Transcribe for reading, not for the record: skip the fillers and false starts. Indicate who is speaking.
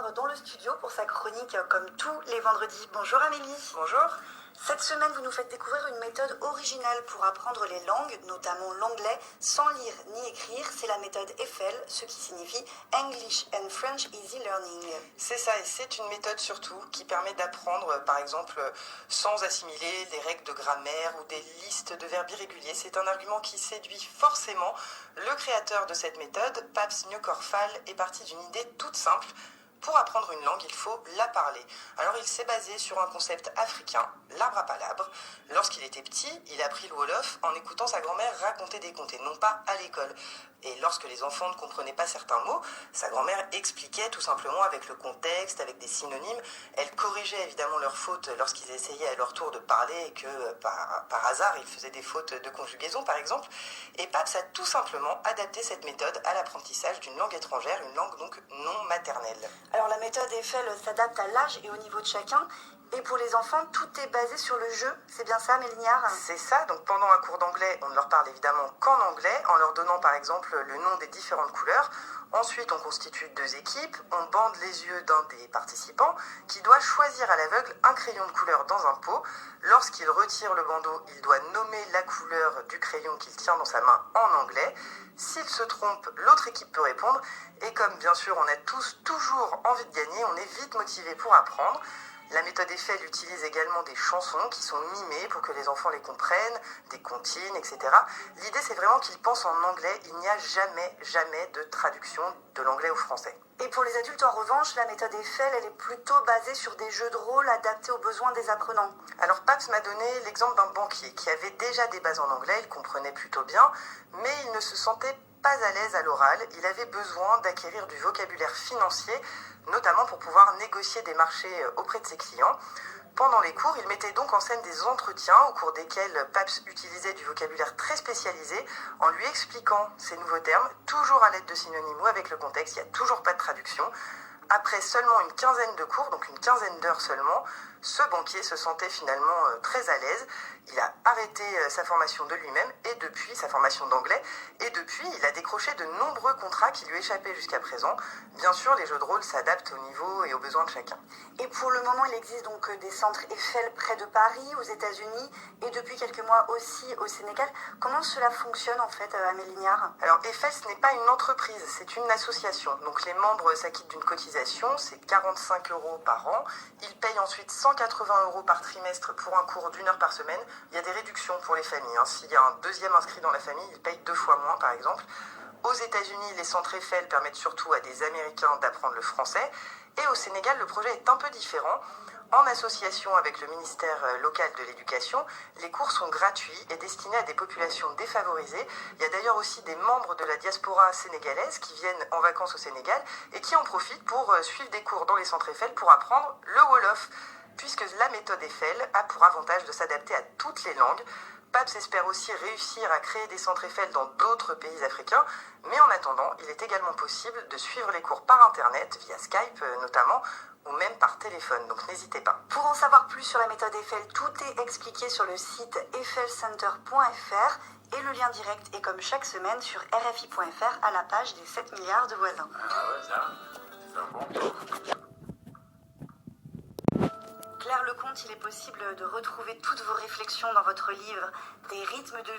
Speaker 1: rejoindre dans le studio pour sa chronique comme tous les vendredis. Bonjour Amélie.
Speaker 2: Bonjour.
Speaker 1: Cette semaine, vous nous faites découvrir une méthode originale pour apprendre les langues, notamment l'anglais, sans lire ni écrire. C'est la méthode Eiffel, ce qui signifie English and French Easy Learning.
Speaker 2: C'est ça, et c'est une méthode surtout qui permet d'apprendre, par exemple, sans assimiler les règles de grammaire ou des listes de verbes irréguliers. C'est un argument qui séduit forcément. Le créateur de cette méthode, Pabst Njokorfal, est parti d'une idée toute simple. Pour apprendre une langue, il faut la parler. Alors il s'est basé sur un concept africain, l'arbre à palabres. Lorsqu'il était petit, il a appris le Wolof en écoutant sa grand-mère raconter des contes et non pas à l'école. Et lorsque les enfants ne comprenaient pas certains mots, sa grand-mère expliquait tout simplement avec le contexte, avec des synonymes. Elle corrigeait évidemment leurs fautes lorsqu'ils essayaient à leur tour de parler et que par hasard ils faisaient des fautes de conjugaison par exemple. Et Pabst a tout simplement adapté cette méthode à l'apprentissage d'une langue étrangère, une langue donc non maternelle.
Speaker 1: Alors la méthode Eiffel s'adapte à l'âge et au niveau de chacun. Et pour les enfants, tout est basé sur le jeu. C'est bien ça, Mélignard ?
Speaker 2: C'est ça. Donc pendant un cours d'anglais, on ne leur parle évidemment qu'en anglais, en leur donnant par exemple le nom des différentes couleurs. Ensuite, on constitue 2 équipes. On bande les yeux d'un des participants qui doit choisir à l'aveugle un crayon de couleur dans un pot. Lorsqu'il retire le bandeau, il doit nommer la couleur du crayon qu'il tient dans sa main en anglais. S'il se trompe, l'autre équipe peut répondre. Et comme bien sûr, on a tous toujours envie de gagner, on est vite motivé pour apprendre. La méthode Eiffel utilise également des chansons qui sont mimées pour que les enfants les comprennent, des comptines, etc. L'idée, c'est vraiment qu'ils pensent en anglais. Il n'y a jamais de traduction de l'anglais au français.
Speaker 1: Et pour les adultes, en revanche, la méthode Eiffel, elle est plutôt basée sur des jeux de rôle adaptés aux besoins des apprenants.
Speaker 2: Alors, Pabst m'a donné l'exemple d'un banquier qui avait déjà des bases en anglais, il comprenait plutôt bien, mais il ne se sentait pas à l'aise à l'oral. Il avait besoin d'acquérir du vocabulaire financier, notamment pour pouvoir négocier des marchés auprès de ses clients. Pendant les cours, il mettait donc en scène des entretiens au cours desquels Pabst utilisait du vocabulaire très spécialisé en lui expliquant ces nouveaux termes, toujours à l'aide de synonymes ou avec le contexte. Il n'y a toujours pas de traduction. Après seulement une quinzaine de cours, donc une quinzaine d'heures seulement, ce banquier se sentait finalement très à l'aise. Il a arrêté sa formation de lui-même et depuis sa formation d'anglais. Et depuis, il a décroché de nombreux contrats qui lui échappaient jusqu'à présent. Bien sûr, les jeux de rôle s'adaptent au niveau et aux besoins de chacun.
Speaker 1: Et pour le moment, il existe donc des centres Eiffel près de Paris, aux États-Unis, et depuis quelques mois aussi au Sénégal. Comment cela fonctionne en fait, Amélie Lignard ?
Speaker 2: Alors Eiffel, ce n'est pas une entreprise, c'est une association. Donc les membres s'acquittent d'une cotisation, c'est 45 € par an. Ils payent ensuite 180 € par trimestre pour un cours d'1 heure par semaine. Il y a des réductions pour les familles. S'il y a un deuxième inscrit dans la famille, il paye 2 fois moins par exemple. Aux États-Unis, les centres Eiffel permettent surtout à des Américains d'apprendre le français. Et au Sénégal, le projet est un peu différent. En association avec le ministère local de l'éducation, les cours sont gratuits et destinés à des populations défavorisées. Il y a d'ailleurs aussi des membres de la diaspora sénégalaise qui viennent en vacances au Sénégal et qui en profitent pour suivre des cours dans les centres Eiffel pour apprendre le Wolof, puisque la méthode Eiffel a pour avantage de s'adapter à toutes les langues. Pabst espère aussi réussir à créer des centres Eiffel dans d'autres pays africains, mais en attendant, il est également possible de suivre les cours par Internet, via Skype notamment, ou même par téléphone, donc n'hésitez pas.
Speaker 1: Pour en savoir plus sur la méthode Eiffel, tout est expliqué sur le site eiffelcenter.fr et le lien direct est comme chaque semaine sur rfi.fr à la page des 7 milliards de voisins.
Speaker 3: Ah ouais, c'est un bon.
Speaker 1: Claire Lecomte, il est possible de retrouver toutes vos réflexions dans votre livre « Des rythmes de